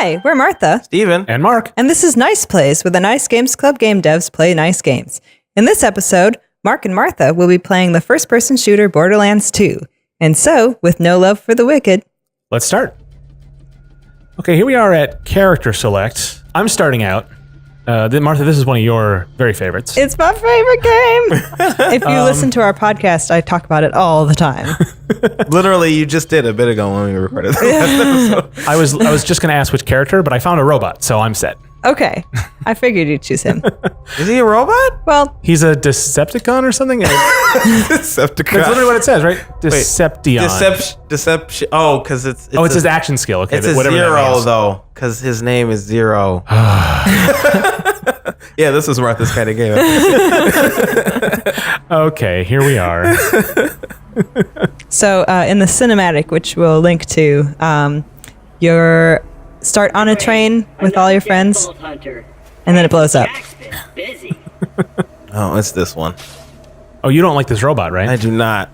Hi, we're Martha, Steven, and Mark. and this is Nice Plays, where the Nice Games Club game devs play nice games. In this episode, Mark and Martha will be playing the first-person shooter Borderlands 2. And so, with no love for the wicked, Let's start. Okay, here we are at Character Select. I'm starting out. Martha, this is one of your very favorites. it's my favorite game! If you listen to our podcast, I talk about it all the time. literally, you just did a bit ago when we recorded the last episode. I was just going to ask which character, but I found a robot, so I'm set. Okay, I figured you'd choose him. Is he a robot? Well, He's a Decepticon or something? Decepticon. That's literally what it says, right? Deception. Deception. Oh, because it's It's his action skill. Okay, It's a whatever that zero means. though, because his name is Zero. Yeah, this is Martha's kind of game. Okay, here we are. so in the cinematic, which we'll link to, you're start on a train with all your friends, and then it blows up. Oh, it's this one. Oh, you don't like this robot, right? I do not.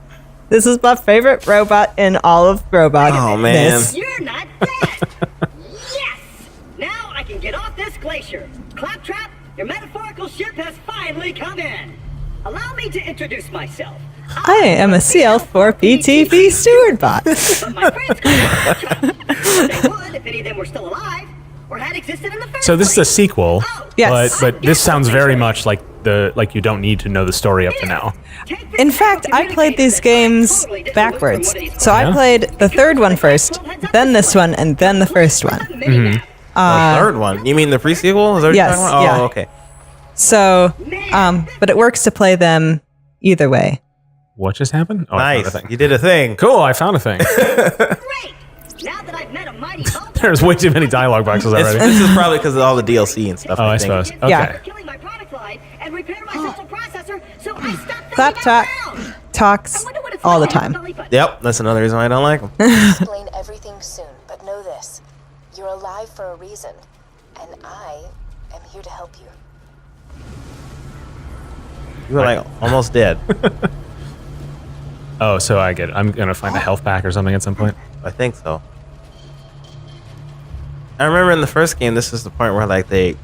This is my favorite robot in all of robot. Oh man. You're not dead! Yes! Now I can get off this glacier. Claptrap, your metaphorical ship has finally come in. Allow me to introduce myself. I am a CL4PTV steward bot. But my friends could they would if any of them were still alive or had existed in the first So this is a place. sequel, Yes. but this sounds very much like you don't need to know the story up to now. In fact, I played these games backwards. So I played the third one first, then this one, and then the first one. The third one. You mean the pre-sequel? Is that what Yes, you're talking about? yeah. Oh, okay. So, but it works to play them either way. What just happened? Oh, I Nice. found a thing. You did a thing. Cool, I found a thing. Great! Now that I've met a mighty There's way too many dialogue boxes already. This is probably because of all the DLC and stuff. Oh, I think. suppose. Okay. Yeah. killing my product line and repair my central processor, so I stopped Claptrap talks all the time. Yep, that's another reason why I don't like him. Explain everything soon, but know this. You're alive for a reason, and I am here to help you. You were like almost dead. Oh, so I get it. I'm going to find a health pack or something at some point. I think so. I remember in the first game, this is the point where like they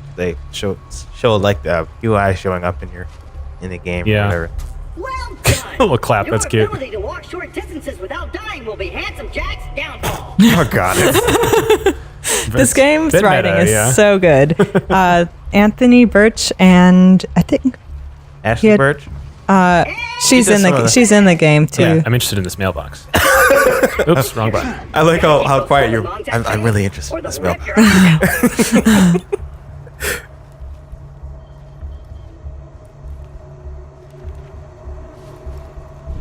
show like the UI showing up in the game. Yeah. Or whatever. Well done! Little clap, Your that's cute. ability to walk short distances without dying will be Handsome Jack's downfall. Oh god. This game's bit writing meta, is yeah. so good. Anthony Birch and I think Ashley had- Birch. she's does in some of the- she's in the game too. Yeah, I'm interested in this mailbox. Oops, wrong button. I like how quiet you're. I'm really interested Or in the this mail. rip your eyes out.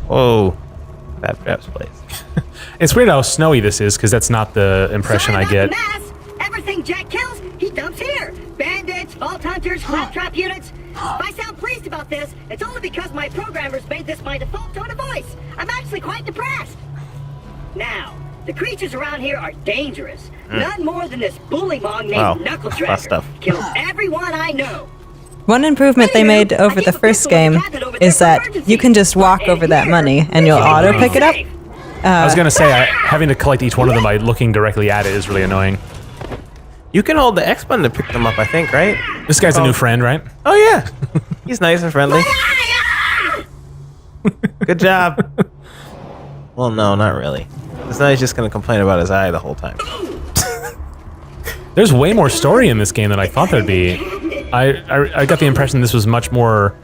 Whoa. Claptrap's place. It's weird how snowy this is, because that's not the impression Sorry I get. about the mess. Everything Jack kills, he dumps here. Bandits, vault hunters, Claptrap units. If I sound pleased about this, it's only because my programmers made this my default tone of voice. I'm actually quite depressed. Now, the creatures around here are dangerous. None more than this bullymong named Wow, Knuckle that's Dragger. stuff. Kills everyone I know. One improvement they made over the first game is that you can just walk over that money and you'll auto pick it up. I was going to say, having to collect each one of them by looking directly at it is really annoying. You can hold the X button to pick them up, I think, right? This guy's a new friend, right? Oh yeah. He's nice and friendly. Good job. Well, no, not really. It's not. He's just gonna complain about his eye the whole time. There's way more story in this game than I thought there'd be. I got the impression this was much more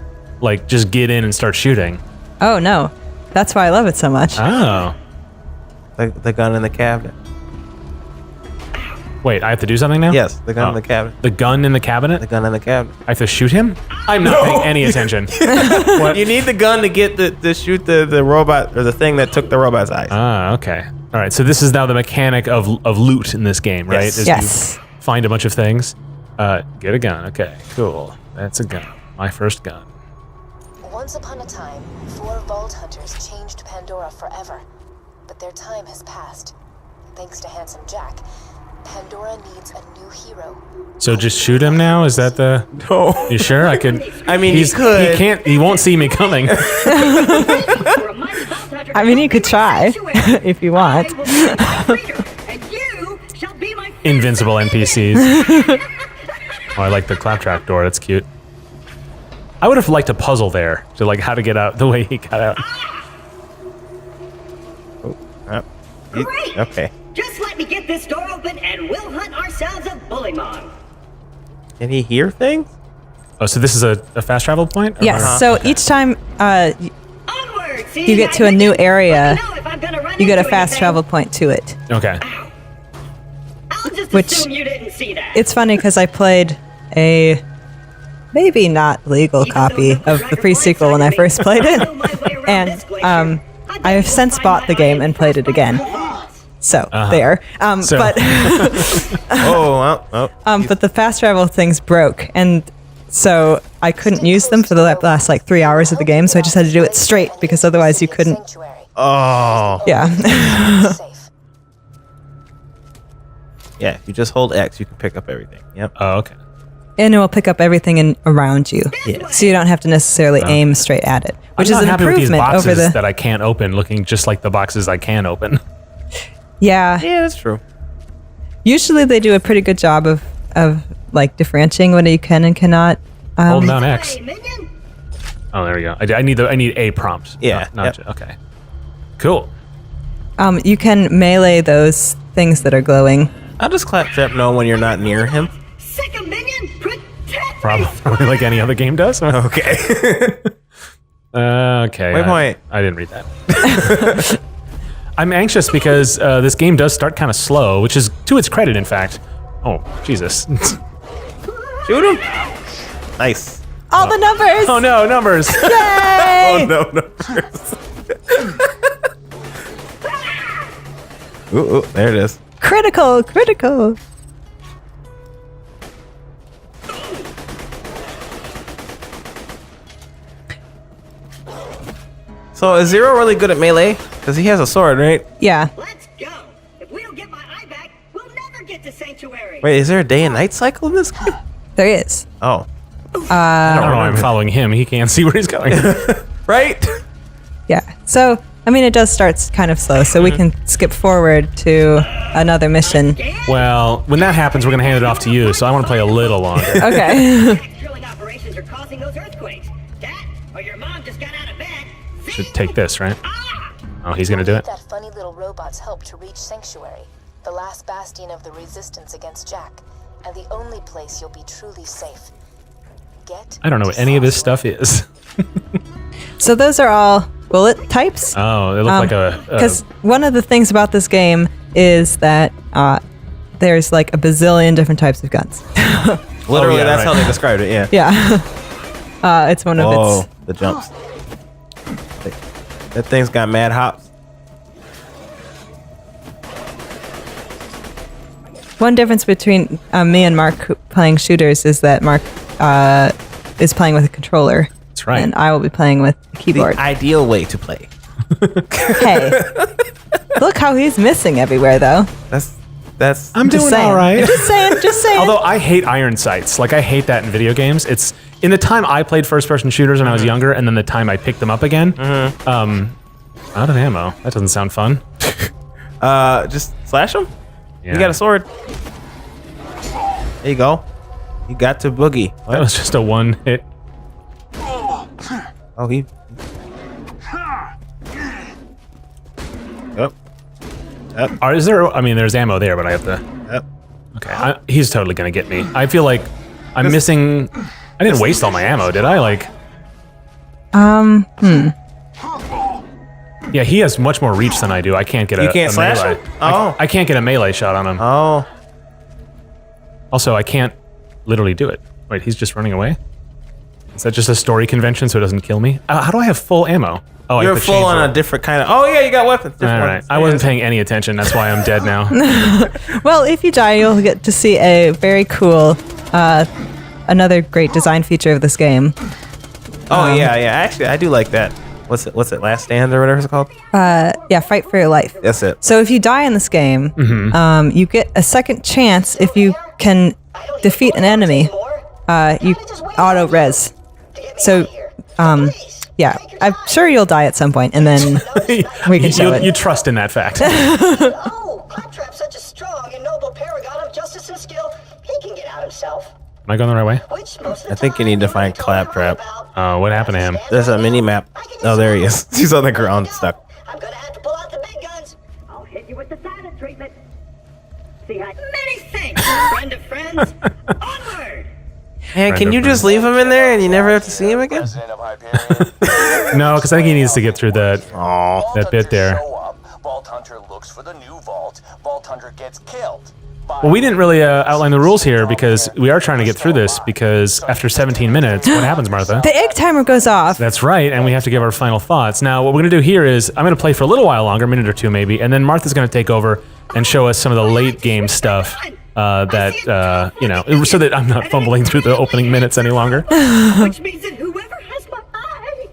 like just get in and start shooting. Oh no, that's why I love it so much. Oh. The gun in the cabinet. Wait, I have to do something now? Yes, the gun in Oh. the cabinet. The gun in the cabinet? The gun in the cabinet. I have to shoot him? I'm not paying any attention. What? You need the gun to get to shoot the robot or the thing that took the robot's eyes. Ah, okay. All right, so this is now the mechanic of loot in this game, right? Yes. Is Yes. you find a bunch of things. Get a gun. Okay, cool. That's a gun. My first gun. Once upon a time, 4 Vault Hunters changed Pandora forever. But their time has passed. Thanks to Handsome Jack, Pandora needs a new hero. So just shoot him now? Is that the... No. You sure? I could... I mean, he He could. can't... He won't see me coming. I mean, you could try if you want. invincible NPCs. Oh, I like the Claptrap door. That's cute. I would have liked a puzzle there to like how to get out the way he got out. Great! Okay. Just let me get this door open and we'll hunt ourselves a bullymon. Can he hear things? Oh, so this is a fast travel point? Or- Yes. So each time Onward! See, you get to a new area, Let me know if I'm gonna run you get a into fast anything. travel point to it. Okay. I'll just Which- assume you didn't see that. It's funny because I played a maybe not legal copy of the pre-sequel when I first played it, and I have since bought the game and played it again. So there, So- but but the fast travel things broke, and so I couldn't use them for the last like 3 hours of the game. So I just had to do it straight because otherwise you couldn't. Sanctuary. Oh. Yeah. Safe. Yeah, if you just hold X, you can pick up everything. Yep. Oh, okay. And it will pick up everything around you, so you don't have to necessarily aim straight at it, which I'm is not an happy with these improvement boxes over the. that I can't open, looking just like the boxes I can open. Yeah. Yeah, that's true. Usually they do a pretty good job of like differentiating what you can and cannot. Hold down X. Hey, minion! Oh, there we go. I need a prompt. Yeah, Not yep. okay. Cool. You can melee those things that are glowing. How does Claptrap know when you're not near him? Second minion, protect Probably like any other game does. Okay. Okay. Waypoint. I didn't read that. I'm anxious because this game does start kind of slow, which is to its credit, in fact. Oh, Jesus. Shoot him. Nice. All the numbers! Oh no, numbers! Yay! No. Ooh, there it is. Critical! So is Zero really good at melee? Because he has a sword, right? Yeah. Let's go. If we don't get my eye back, we'll never get to Sanctuary. Wait, is there a day and night cycle in this game? There is. Oh. I don't know why I'm following him. He can't see where he's going. Right? Yeah. So, I mean, it does start kind of slow, so we can skip forward to another mission. Well, when that happens, we're going to hand it off to you, so I want to play a little longer. Okay. Drilling operations are causing those earthquakes. That, or your mom just got out of bed. Should take this, right? Oh, he's going to do it? That funny little robot's help to reach Sanctuary, the last bastion of the resistance against Jack, and the only place you'll be truly safe. Get I don't know what any of this stuff is. So those are all bullet types. Oh, they look like a... Because one of the things about this game is that there's like a bazillion different types of guns. Literally, yeah, that's right. how they described it, yeah. Yeah. It's one of Oh, its. the jumps. That thing's got mad hops. One difference between me and Mark playing shooters is that Mark is playing with a controller. That's right. And I will be playing with a keyboard. The ideal way to play. Hey. Look how he's missing everywhere, though. That's I'm Just doing saying. all right. Just saying. Although I hate iron sights. Like, I hate that in video games. It's in the time I played first-person shooters when I was younger, and then the time I picked them up again. Out of ammo. That doesn't sound fun. just slash him. Yeah. You got a sword. There you go. You got to boogie. That What? was just a one hit. Oh, he. Yep. Yep. Is there? I mean, there's ammo there, but I have to. Yep. Okay, he's totally gonna get me. I feel like I'm missing. I didn't waste all my ammo, did I? Like. Yeah, he has much more reach than I do. I can't get a. You can't a slash melee. him? Oh. I can't get a melee shot on him. Oh. Also, I can't literally do it. Wait, he's just running away? Is that just a story convention so it doesn't kill me? How do I have full ammo? Oh, You're I put full on chainsaw. a different kind of. Oh yeah, you got weapons. All Different right, ones. I wasn't paying any attention. That's why I'm dead now. Well, if you die, you'll get to see a very cool, another great design feature of this game. Oh yeah. Actually, I do like that. What's it? Last Stand or whatever it's called. Yeah, fight for your life. That's it. So if you die in this game, you get a second chance if you can defeat an enemy. You auto res. So, yeah, I'm sure you'll die at some point, and then we can show it. You trust in that fact. Oh, Claptrap's such a strong and noble paragon of justice Am I going the right way? I think you need to find Claptrap. Oh, what happened to him? There's a mini map. Oh, there he is. He's on the ground stuck. I'm gonna have to pull out the big guns. I'll hit you with the silent treatment. See how many thanks, friend of friends. Onward. Man, can you just leave him in there and you never have to see him again? No, because I think he needs to get through that bit there. Vault Hunter looks for the new vault. Vault Hunter gets killed. Well, we didn't really outline the rules here because we are trying to get through this because after 17 minutes, what happens, Martha? The egg timer goes off. That's right, and we have to give our final thoughts. Now, what we're going to do here is I'm going to play for a little while longer, a minute or two maybe, and then Martha's going to take over and show us some of the late game stuff that, you know, so that I'm not fumbling through the opening minutes any longer. Which means that whoever has my eye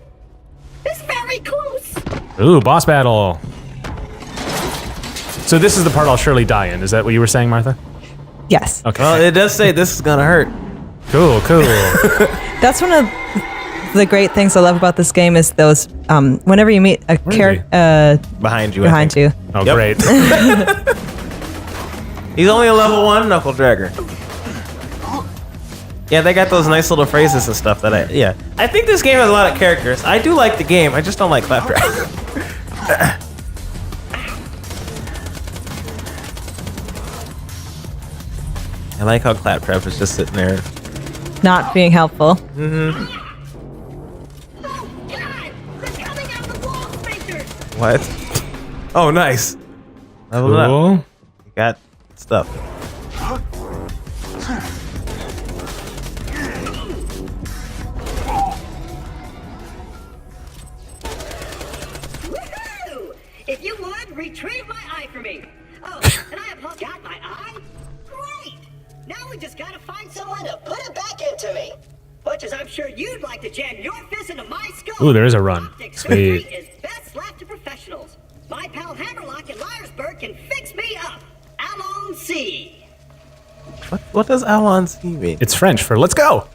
is very close. Ooh, boss battle. So this is the part I'll surely die in. Is that what you were saying, Martha? Yes. Okay. Well, it does say this is gonna hurt. Cool, cool. That's one of the great things I love about this game is those, whenever you meet a character Behind you. I behind think. you. Oh, Yep. great. He's only a level 1 knuckle dragger. Yeah, they got those nice little phrases and stuff that I think this game has a lot of characters. I do like the game, I just don't like Claptrap. I like how Claptrap is just sitting there. Not being helpful. Oh God! They're coming out the wall, spacers. What? Oh, nice. Level up. Cool. You got stuff. Woohoo! If you would, retrieve my eye for me. Oh, and I apologize. Got my eye? Great! Now we just gotta find someone to put it back into me. Much as I'm sure you'd like to jam your fist into my skull. Ooh, there is a run. Optic Sweet. surgery is best left to professionals. My pal Hammerlock in Liarsburg can fix me up. Allons-y. What does Alon's mean? It's French for let's go.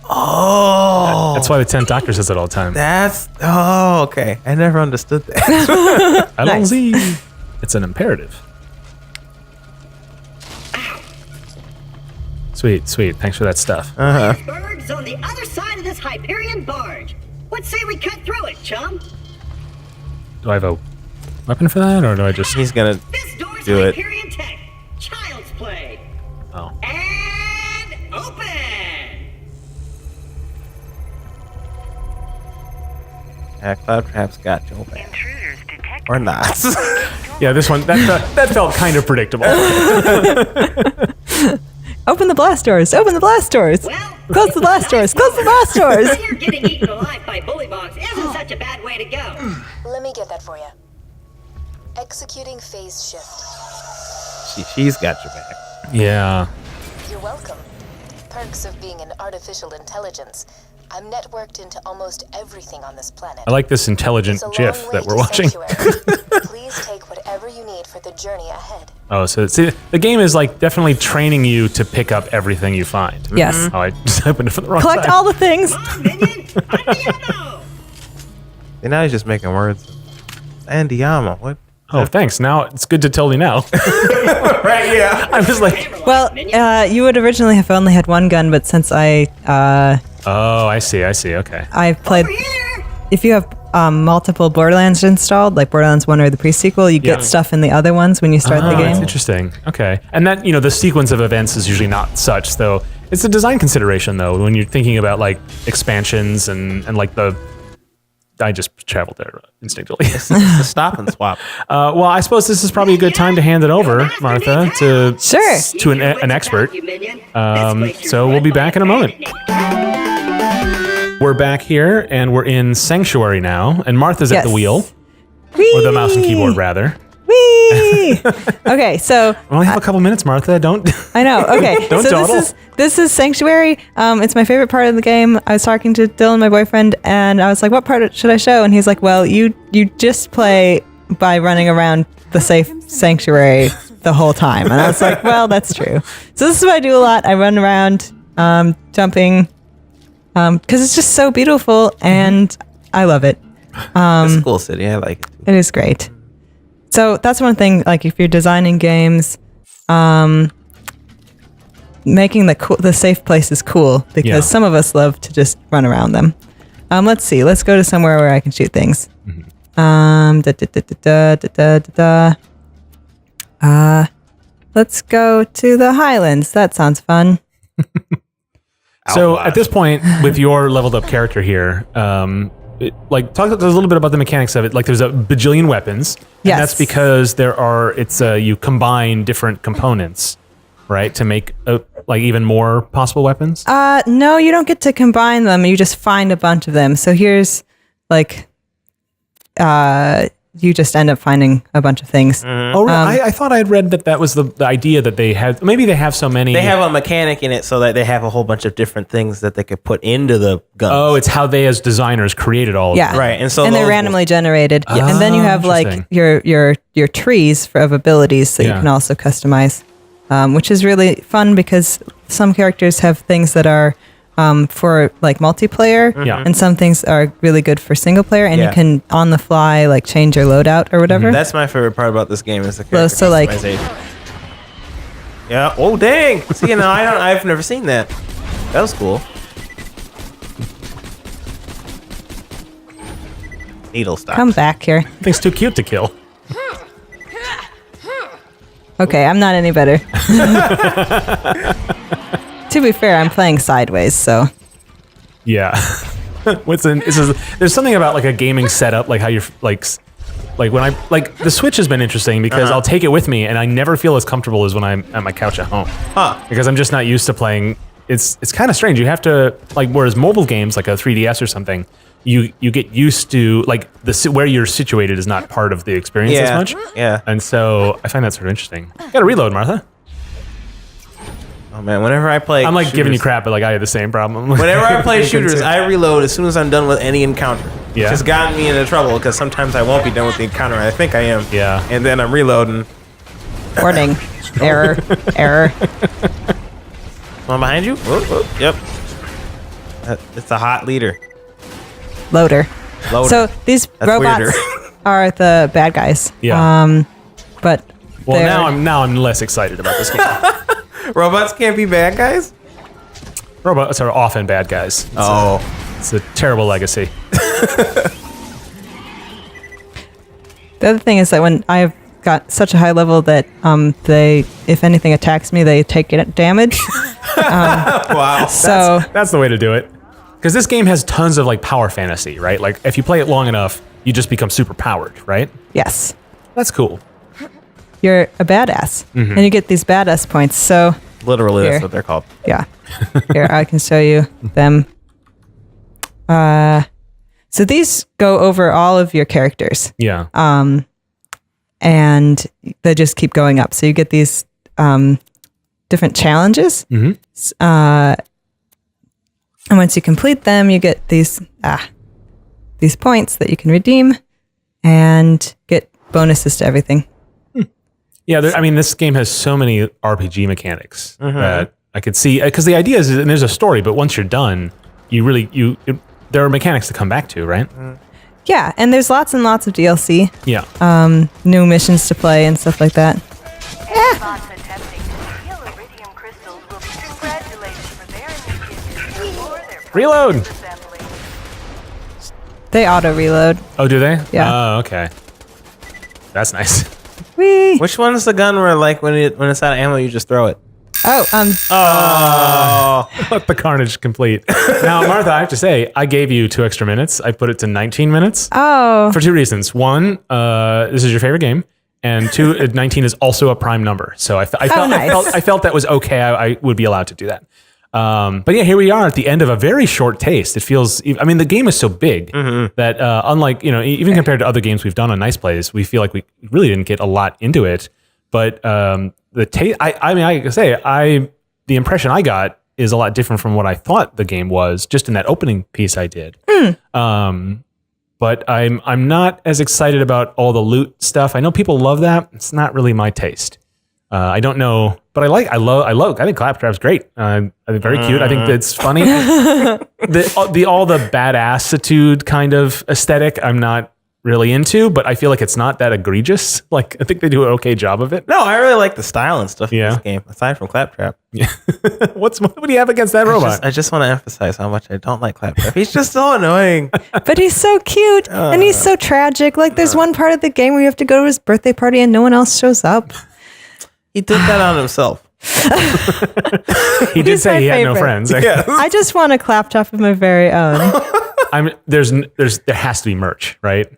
Oh, That's why the 10th Doctor says it all the time. okay. I never understood that. Allons-y. It's an imperative. Sweet, sweet. Thanks for that stuff. Liarsburg's on the other side of this Hyperion barge. What say we cut through it, chum? Do I have a weapon for that, or do I just... He's gonna This door's do it. Hyperion tech. Child's play. Oh. And open! Yeah, Claptrap's got your back. Or not. Yeah, this one, that felt kind of predictable. Open the blast doors. Open the blast doors. Well, Close the blast doors. Close the blast doors. I hear getting eaten alive by bullymongs isn't such a bad way to go. Let me get that for you. Executing phase shift. She's got your back. Yeah. You're welcome. Perks of being an artificial intelligence. I'm networked into almost everything on this planet. I like this intelligent It's a long GIF way that we're to watching. sanctuary. Please take whatever you need for the journey ahead. Oh, so see, the game is like definitely training you to pick up everything you find. Yes. Oh, I just opened it from the wrong Collect side. all the things. Come on, minion! Andiamo! And now he's just making words. Andiamo. What? Oh, thanks. Now it's good to tell me now. Right, yeah. I was like, Well, you would originally have only had one gun, but since I oh, I see. Okay. played, Over here! if you have multiple Borderlands installed, like Borderlands 1 or the pre-sequel, you get Yeah. stuff in the other ones when you start the Oh, that's game. interesting. Okay. And that, the sequence of events is usually not such, though. It's a design consideration, though, when you're thinking about, like, expansions and like, I just traveled there instinctively. It's a stop and swap. Well, I suppose this is probably a good time to hand it over, Martha, to Sure. to an expert. So we'll be back in a moment. We're back here, and we're in Sanctuary now, and Martha's at the Yes. wheel, Whee! or the mouse and keyboard, rather. Whee! Okay, so We only have a couple minutes, Martha. Don't. I know. Okay, Don't so dawdle. this is Sanctuary. It's my favorite part of the game. I was talking to Dylan, my boyfriend, and I was like, "What part should I show?" And he's like, "Well, you just play by running around the safe sanctuary the whole time." And I was like, "Well, that's true." So this is what I do a lot. I run around, jumping, because it's just so beautiful, and I love it. It's a cool city. I like it. It is great. So that's one thing, like if you're designing games, making the safe places cool because some of us love to just run around them. Let's see. Let's go to somewhere where I can shoot things. Let's go to the Highlands. That sounds fun. So at this point, with your leveled up character here, talk to us a little bit about the mechanics of it. Like, there's a bajillion weapons. Yes. And that's because you combine different components, right, to make even more possible weapons. No, you don't get to combine them. You just find a bunch of them. So here's you just end up finding a bunch of things. Oh, really? I thought I had read that was the idea that they had. Maybe they have so many. They have a mechanic in it so that they have a whole bunch of different things that they could put into the guns. Oh, it's how they as designers created all of them. Right. And they're randomly generated. And then you have your trees of abilities that you can also customize, which is really fun because some characters have things that are for multiplayer, and some things are really good for single player, and you can on the fly change your loadout or whatever. That's my favorite part about this game is the character so customization. Yeah. Oh dang! See, I've never seen that. That was cool. Needle stop. Come back here. Thing's too cute to kill. Okay, I'm not any better. To be fair, I'm playing sideways, so. Yeah. There's something about a gaming setup, how you're when the Switch has been interesting because I'll take it with me and I never feel as comfortable as when I'm at my couch at home. Because I'm just not used to playing. It's kind of strange. You have to whereas mobile games like a 3DS or something, you get used to where you're situated is not part of the experience as much. Yeah. And so I find that sort of interesting. You gotta reload, Martha. Oh man, whenever I play I'm shooters, giving you crap, but I have the same problem. Whenever I play shooters, I reload as soon as I'm done with any encounter. Yeah. Which has gotten me into trouble because sometimes I won't be done with the encounter. I think I am. Yeah. And then I'm reloading. Warning. Error. One behind you? Whoop, whoop. Yep. It's a hot leader. Loader. So these robots are the bad guys. Yeah. But now I'm less excited about this game. Robots can't be bad guys? Robots are often bad guys. It's a terrible legacy. The other thing is that when I've got such a high level that if anything attacks me, they take damage. Wow. So that's the way to do it. Because this game has tons of power fantasy, right? If you play it long enough, you just become super powered, right? yes, That's cool. you're a badass, and you get these badass points. So Literally, Here. that's what they're called. yeah, here I can show you them. So these go over all of your characters. Yeah. And they just keep going up. So you get these different challenges. And once you complete them, you get these points that you can redeem and get bonuses to everything. Yeah, this game has so many RPG mechanics that I could see. Because the idea is, and there's a story, but once you're done, there are mechanics to come back to, right? Yeah, and there's lots and lots of DLC. Yeah. New missions to play and stuff like that. Bots attempting to steal iridium crystals will be congratulated for their initiative before their Reload! assembly. They auto reload. Oh, do they? Yeah. Oh, okay. That's nice. Whee! Which one's the gun where when it's out of ammo, you just throw it? Oh, Let the carnage complete. Now, Martha, I have to say, I gave you 2 extra minutes. I put it to 19 minutes. Oh. For 2 reasons. One, this is your favorite game. And 2, 19 is also a prime number. So I felt that was okay. I would be allowed to do that. But yeah, here we are at the end of a very short taste. It feels, the game is so big that unlike, even compared to other games we've done on Nice Plays, we feel like we really didn't get a lot into it. But the taste, the impression I got is a lot different from what I thought the game was, just in that opening piece I did. But I'm not as excited about all the loot stuff. I know people love that. It's not really my taste. I don't know, but I think Claptrap's great. I think very cute. I think it's funny. all the badassitude kind of aesthetic, I'm not really into, but I feel like it's not that egregious. Like, I think they do an okay job of it. No, I really like the style and stuff in this game, aside from Claptrap. Yeah. What do you have against that robot? I just want to emphasize how much I don't like Claptrap. He's just so annoying. But he's so cute and he's so tragic. Like there's one part of the game where you have to go to his birthday party and no one else shows up. He took that on himself. He did say he had no friends. Yeah. I just want a Claptrap of my very own. There has to be merch, right?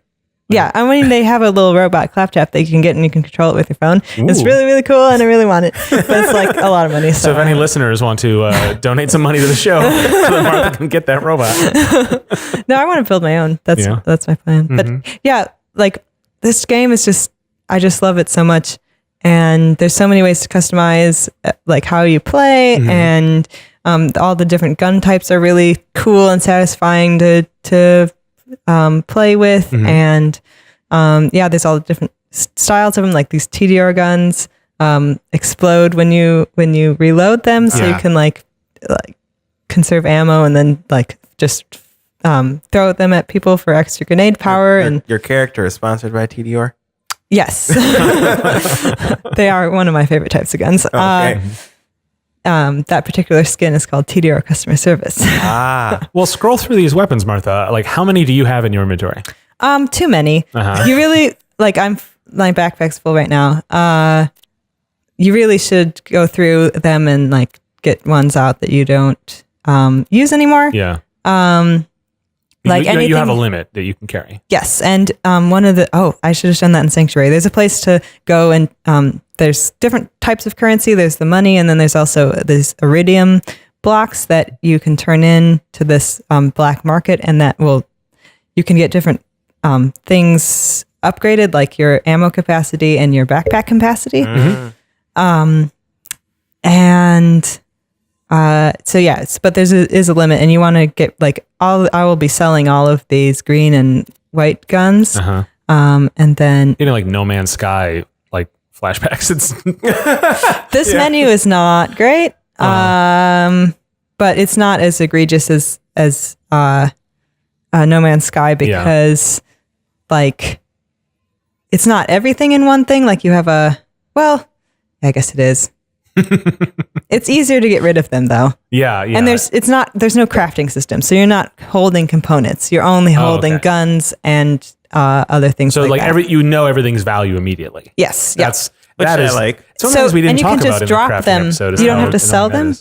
Yeah, I mean, they have a little robot Claptrap that you can get and you can control it with your phone. It's really, really cool and I really want it. But it's like a lot of money. So if any listeners want to donate some money to the show so that Martha can get that robot. No, I want to build my own. That's my plan. But yeah, like this game is just, I just love it so much. And there's so many ways to customize like how you play and all the different gun types are really cool and satisfying to play with. And there's all the different styles of them, like these TDR guns explode when you reload them, so you can like conserve ammo and then like just throw them at people for extra grenade power. And your character is sponsored by TDR? Yes. They are one of my favorite types of guns. Okay. That particular skin is called TDR Customer Service. Well, scroll through these weapons, Martha. Like, how many do you have in your inventory? Too many. You really, like, my backpack's full right now. You really should go through them and like get ones out that you don't use anymore. Yeah. Like anything, you have a limit that you can carry. Yes, and I should have done that in Sanctuary. There's a place to go and there's different types of currency. There's the money, and then there's also these iridium blocks that you can turn in to this black market, and you can get different things upgraded, like your ammo capacity and your backpack capacity. But there is a limit, and you want to get like I will be selling all of these green and white guns, and then Getting like No Man's Sky like flashbacks. this menu is not great, but it's not as egregious as No Man's Sky because like it's not everything in one thing. Like you have I guess it is. It's easier to get rid of them though. Yeah. And there's no crafting system, so you're not holding components. You're only holding guns and other things. So like that. everything's value immediately. Yes. That I is like. Sometimes we didn't and you talk can about just in drop the crafting them. episode. You don't have to sell them.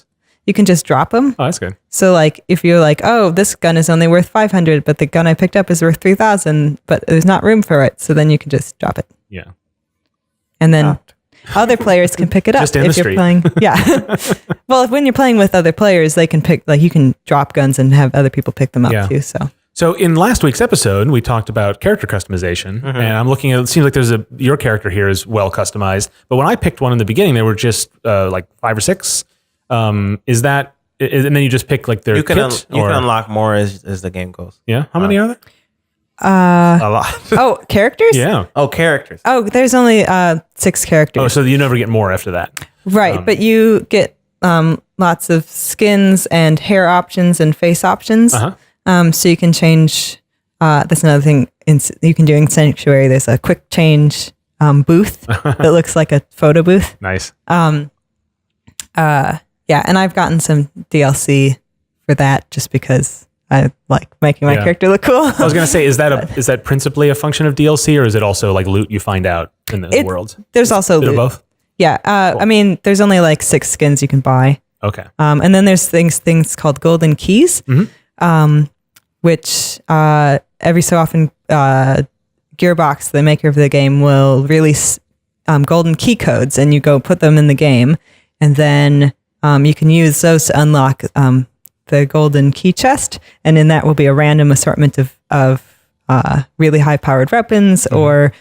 You can just drop them. Oh, that's good. So like if you're like, oh, this gun is only worth 500, but the gun I picked up is worth 3,000, but there's not room for it, so then you can just drop it. Yeah. And then other players can pick it up Just in if the you're street. playing. Yeah. Well, when you're playing with other players, they can pick, like you can drop guns and have other people pick them up too. So in last week's episode, we talked about character customization, and I'm looking at it. Seems like your character here is well customized, but when I picked one in the beginning, they were just like 5 or 6. And then you just pick like their kit? You can unlock more as the game goes. Yeah. How many are there? A lot. Oh, characters? Yeah. Oh, characters. Oh, there's only 6 characters. Oh, so you never get more after that. Right, but you get lots of skins and hair options and face options. So you can change. That's another thing you can do in Sanctuary. There's a quick change booth that looks like a photo booth. Nice. And I've gotten some DLC for that just because I like making my character look cool. I was gonna say, is that principally a function of DLC, or is it also like loot you find out in the world? There's also loot. Both. Yeah. Cool. I mean, there's only like 6 skins you can buy. Okay. And then there's things called golden keys, which every so often Gearbox, the maker of the game, will release golden key codes, and you go put them in the game, and then you can use those to unlock the golden key chest, and in that will be a random assortment of really high powered weapons, or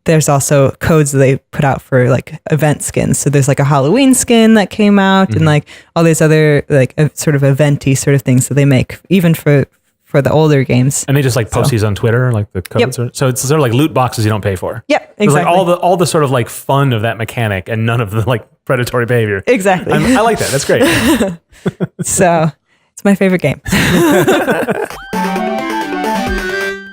there's also codes that they put out for like event skins. So there's like a Halloween skin that came out, and like all these other like sort of eventy sort of things that they make even for the older games. And they just like post these on Twitter, like the codes. So it's sort of like loot boxes you don't pay for. Yep, exactly. It's like all the sort of like fun of that mechanic, and none of the like predatory behavior. Exactly. I like that. That's great. So it's my favorite game.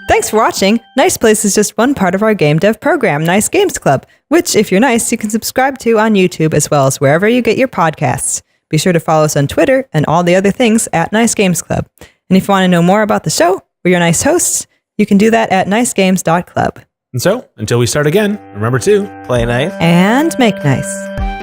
Thanks for watching. Nice Place is just one part of our game dev program, Nice Games Club, which, if you're nice, you can subscribe to on YouTube as well as wherever you get your podcasts. Be sure to follow us on Twitter and all the other things at Nice Games Club. And if you want to know more about the show or your nice hosts, you can do that at nicegames.club. And so, until we start again, remember to Play nice. And make nice.